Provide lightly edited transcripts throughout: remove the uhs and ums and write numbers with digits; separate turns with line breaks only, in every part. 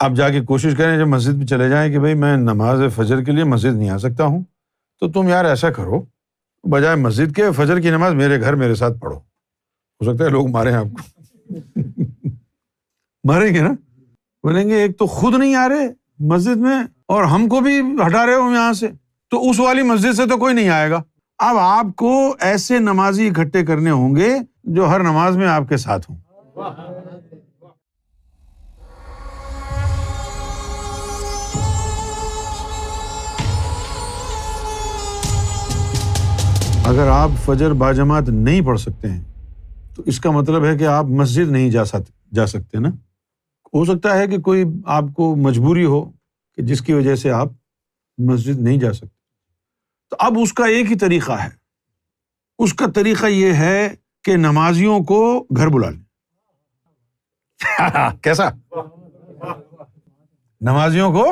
آپ جا کے کوشش کریں جب مسجد میں چلے جائیں کہ بھائی میں نماز فجر کے لیے مسجد نہیں آ سکتا ہوں، تو تم یار ایسا کرو، بجائے مسجد کے فجر کی نماز میرے گھر میرے ساتھ پڑھو۔ ہو سکتا ہے لوگ ماریں آپ کو ماریں گے نا، بولیں گے ایک تو خود نہیں آ رہے مسجد میں اور ہم کو بھی ہٹا رہے ہو یہاں سے، تو اس والی مسجد سے تو کوئی نہیں آئے گا۔ اب آپ کو ایسے نمازی اکٹھے کرنے ہوں گے جو ہر نماز میں آپ کے ساتھ ہوں۔ اگر آپ فجر باجماعت نہیں پڑھ سکتے ہیں تو اس کا مطلب ہے کہ آپ مسجد نہیں جا سکتے نا۔ ہو سکتا ہے کہ کوئی آپ کو مجبوری ہو کہ جس کی وجہ سے آپ مسجد نہیں جا سکتے، تو اب اس کا ایک ہی طریقہ ہے، اس کا طریقہ یہ ہے کہ نمازیوں کو گھر بلا لیں۔ کیسا؟ نمازیوں کو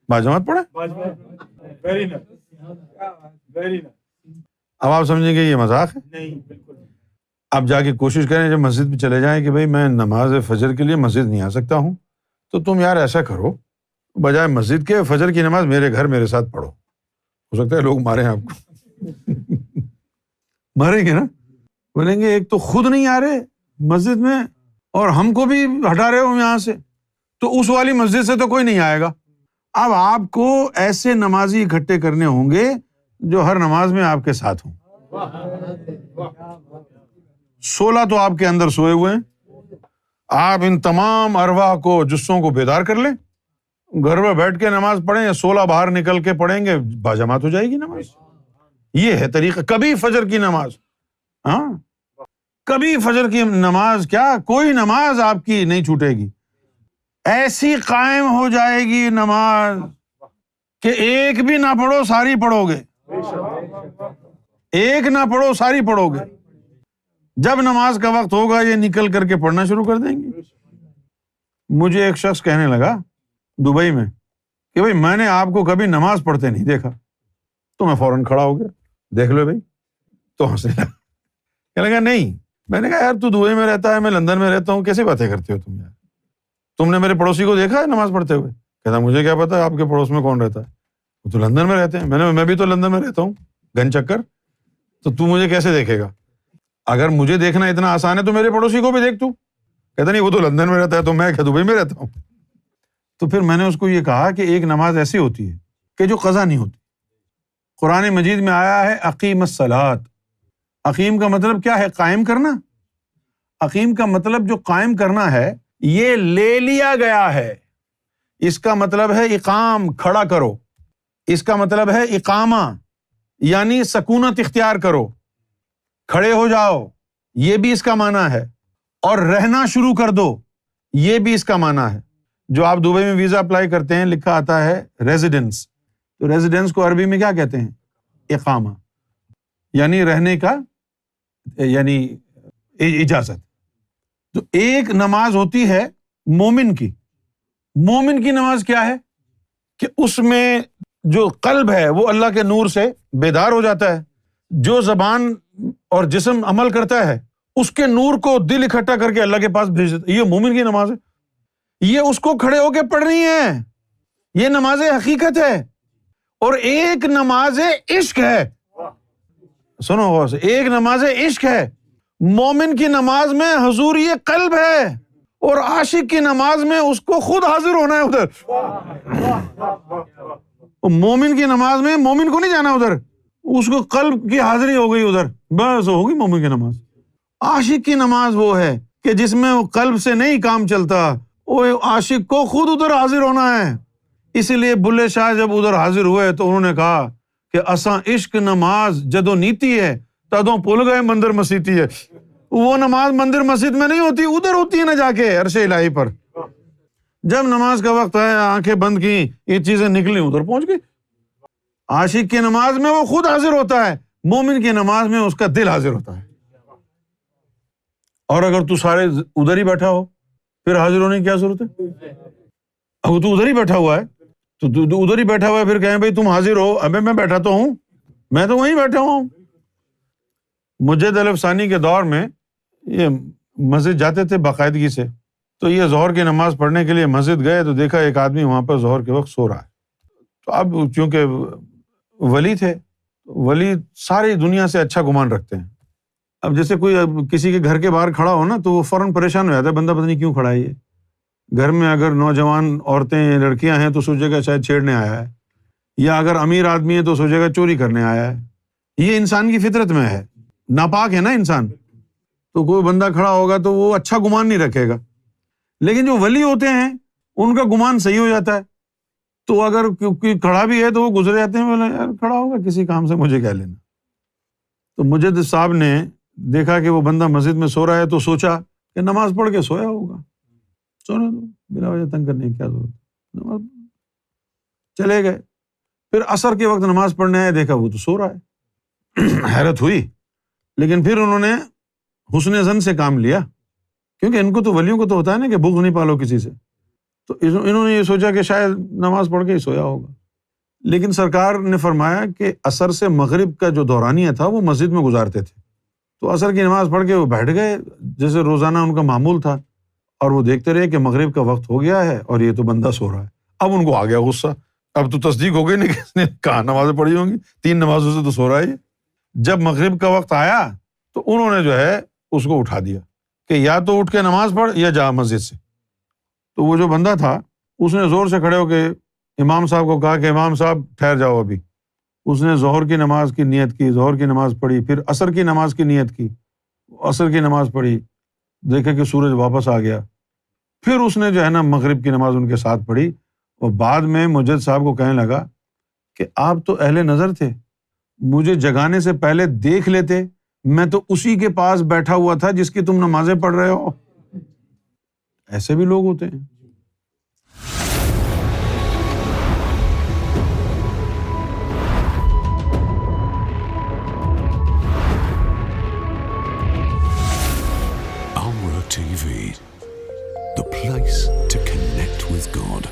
باجماعت پڑھیں۔ اب آپ سمجھیں گے یہ مذاق ہے؟ نہیں، بالکل۔ آپ جا کے کوشش کریں جب مسجد میں چلے جائیں کہ بھائی میں نماز فجر کے لیے مسجد نہیں آ سکتا ہوں، تو تم یار ایسا کرو، بجائے مسجد کے فجر کی نماز میرے گھر میرے ساتھ پڑھو۔ ہو سکتا ہے لوگ ماریں آپ کو ماریں گے نا، بولیں گے ایک تو خود نہیں آ رہے مسجد میں اور ہم کو بھی ہٹا رہے ہو یہاں سے، تو اس والی مسجد سے تو کوئی نہیں آئے گا۔ اب آپ کو ایسے نمازی اکٹھے کرنے ہوں گے جو ہر نماز میں آپ کے ساتھ ہوں۔ 16 تو آپ کے اندر سوئے ہوئے ہیں، آپ ان تمام ارواح کو، جثوں کو بیدار کر لیں، گھر میں بیٹھ کے نماز پڑھیں، یا 16 باہر نکل کے پڑھیں گے، باجماعت ہو جائے گی نماز۔ یہ ہے طریقہ۔ کبھی فجر کی نماز، ہاں کبھی فجر کی نماز کیا، کوئی نماز آپ کی نہیں چھوٹے گی، ایسی قائم ہو جائے گی نماز کہ ایک بھی نہ پڑھو ساری پڑھو گے، ایک نہ پڑھو ساری پڑھو گے۔ جب نماز کا وقت ہوگا یہ نکل کر کے پڑھنا شروع کر دیں گے۔ مجھے ایک شخص کہنے لگا دبئی میں کہ بھائی میں نے آپ کو کبھی نماز پڑھتے نہیں دیکھا، تو میں فوراً کھڑا ہو گیا، دیکھ لو بھائی، تو ہنسنے لگا، کہنے لگا نہیں، میں نے کہا یار تو دبئی میں رہتا ہے، میں لندن میں رہتا ہوں، کیسے باتیں کرتے ہو تم یار، تم نے میرے پڑوسی کو دیکھا ہے نماز پڑھتے ہوئے؟ کہتا مجھے کیا پتا آپ کے پڑوس میں کون رہتا ہے، وہ تو لندن میں رہتے ہیں۔ میں بھی تو لندن میں رہتا ہوں، گن چکر، تو مجھے کیسے دیکھے گا؟ اگر مجھے دیکھنا اتنا آسان ہے تو میرے پڑوسی کو بھی دیکھ تو۔ کہتا نہیں وہ تو لندن میں رہتا ہے، تو میں کیا دبئی میں رہتا ہوں؟ تو پھر میں نے اس کو یہ کہا کہ ایک نماز ایسی ہوتی ہے کہ جو قضا نہیں ہوتی۔ قرآن مجید میں آیا ہے اقیم الصلاۃ۔ اقیم کا مطلب کیا ہے؟ قائم کرنا۔ اقیم کا مطلب جو قائم کرنا ہے یہ لے لیا گیا ہے، اس کا مطلب ہے اقام، کھڑا کرو، اس کا مطلب ہے اقامہ، یعنی سکونت اختیار کرو، کھڑے ہو جاؤ، یہ بھی اس کا معنی ہے، اور رہنا شروع کر دو، یہ بھی اس کا معنی ہے۔ جو آپ دبئی میں ویزا اپلائی کرتے ہیں لکھا آتا ہے ریزیڈنس، تو ریزیڈنس کو عربی میں کیا کہتے ہیں؟ اقامہ، یعنی رہنے کا، یعنی اجازت۔ تو ایک نماز ہوتی ہے مومن کی۔ مومن کی نماز کیا ہے کہ اس میں جو قلب ہے وہ اللہ کے نور سے بیدار ہو جاتا ہے، جو زبان اور جسم عمل کرتا ہے اس کے نور کو دل اکٹھا کر کے اللہ کے پاس بھیج دیتا ہے۔ یہ مومن کی نماز ہے، یہ اس کو کھڑے ہو کے پڑھنی ہے، یہ نماز حقیقت ہے۔ اور ایک نماز عشق ہے، سنو غور سے، ایک نماز عشق ہے۔ مومن کی نماز میں حضوری قلب ہے، اور عاشق کی نماز میں اس کو خود حاضر ہونا ہے ادھر۔ مومن کی نماز میں مومن کو نہیں جانا ادھر، اس کو قلب کی حاضری ہو گئی ادھر، بس ہوگی مومن کی نماز۔ عاشق کی نماز وہ ہے کہ جس میں قلب سے نہیں کام چلتا، وہ عاشق کو خود ادھر حاضر ہونا ہے۔ اسی لیے بلے شاہ جب ادھر حاضر ہوئے تو انہوں نے کہا کہ اساں عشق نماز جدو نیتی ہے تدوں پل گئے مندر مسیتی ہے۔ وہ نماز مندر مسجد میں نہیں ہوتی، ادھر ہوتی ہے نا جا کے عرش الہی پر۔ جب نماز کا وقت آیا، آنکھیں بند کی، یہ چیزیں نکلی، ادھر پہنچ گئی۔ عاشق کی نماز میں وہ خود حاضر ہوتا ہے، مومن کی نماز میں اس کا دل حاضر ہوتا ہے۔ اور اگر تو سارے ادھر ہی بیٹھا ہو پھر حاضر ہونے کی کیا ضرورت ہے؟ اگر تو ادھر ہی بیٹھا ہوا ہے تو ادھر ہی بیٹھا ہوا ہے، پھر کہیں بھائی تم حاضر ہو، ابے میں بیٹھا تو ہوں، میں تو وہیں بیٹھا ہوں۔ مجد الف ثانی کے دور میں یہ مسجد جاتے تھے باقاعدگی سے، تو یہ ظہر کی نماز پڑھنے کے لیے مسجد گئے تو دیکھا ایک آدمی وہاں پر ظہر کے وقت سو رہا ہے. تو اب چونکہ ولی تھے، ولی ساری دنیا سے اچھا گمان رکھتے ہیں. اب جیسے کوئی کسی کے گھر کے باہر کھڑا ہو نا تو وہ فوراً پریشان ہو جاتا ہے، بندہ پتہ نہیں کیوں کھڑا ہے. یہ گھر میں اگر نوجوان عورتیں لڑکیاں ہیں تو سوچے گا شاید چھیڑنے آیا ہے، یا اگر امیر آدمی ہے تو سوچے گا چوری کرنے آیا ہے. یہ انسان کی فطرت میں ہے، ناپاک ہے نا انسان. تو کوئی بندہ کھڑا ہوگا تو وہ اچھا گمان نہیں رکھے گا. لیکن جو ولی ہوتے ہیں ان کا گمان صحیح ہو جاتا ہے. تو اگر کوئی کھڑا بھی ہے تو وہ گزرے جاتے ہیں، بولے یار کھڑا ہوگا کسی کام سے، مجھے کیا لینا. تو مجد صاحب نے دیکھا کہ وہ بندہ مسجد میں سو رہا ہے تو سوچا کہ نماز پڑھ کے سویا ہوگا، سونے دو، بلا وجہ تنگ کرنے کی کیا ضرورت. چلے گئے. پھر عصر کے وقت نماز پڑھنے آئے، دیکھا وہ تو سو رہا ہے. حیرت ہوئی. لیکن پھر انہوں نے حسن ظن سے کام لیا، کیونکہ ان کو تو ولیوں کو تو ہوتا ہے نا کہ بغض نہیں پالو کسی سے. تو انہوں نے یہ سوچا کہ شاید نماز پڑھ کے ہی سویا ہوگا. لیکن سرکار نے فرمایا کہ عصر سے مغرب کا جو دورانیہ تھا وہ مسجد میں گزارتے تھے. تو عصر کی نماز پڑھ کے وہ بیٹھ گئے جیسے روزانہ ان کا معمول تھا، اور وہ دیکھتے رہے کہ مغرب کا وقت ہو گیا ہے اور یہ تو بندہ سو رہا ہے. اب ان کو آ گیا غصہ، اب تو تصدیق ہو گئی نہیں کہ اس نے کہاں نمازیں پڑھی ہوں گی، 3 نمازوں سے تو سو رہا ہے. جب مغرب کا وقت آیا تو انہوں نے جو ہے اس کو اٹھا دیا کہ یا تو اٹھ کے نماز پڑھ یا جا مسجد سے. تو وہ جو بندہ تھا اس نے زور سے کھڑے ہو کے امام صاحب کو کہا کہ امام صاحب ٹھہر جاؤ ابھی. اس نے ظہر کی نماز کی نیت کی، ظہر کی نماز پڑھی، پھر عصر کی نماز کی نیت کی، عصر کی نماز پڑھی، دیکھے کہ سورج واپس آ گیا. پھر اس نے جو ہے نا مغرب کی نماز ان کے ساتھ پڑھی. اور بعد میں مجد صاحب کو کہنے لگا کہ آپ تو اہل نظر تھے، مجھے جگانے سے پہلے دیکھ لیتے، میں تو اسی کے پاس بیٹھا ہوا تھا جس کی تم نمازیں پڑھ رہے ہو. ایسے بھی لوگ ہوتے ہیں.
Amra TV, the place to connect with God.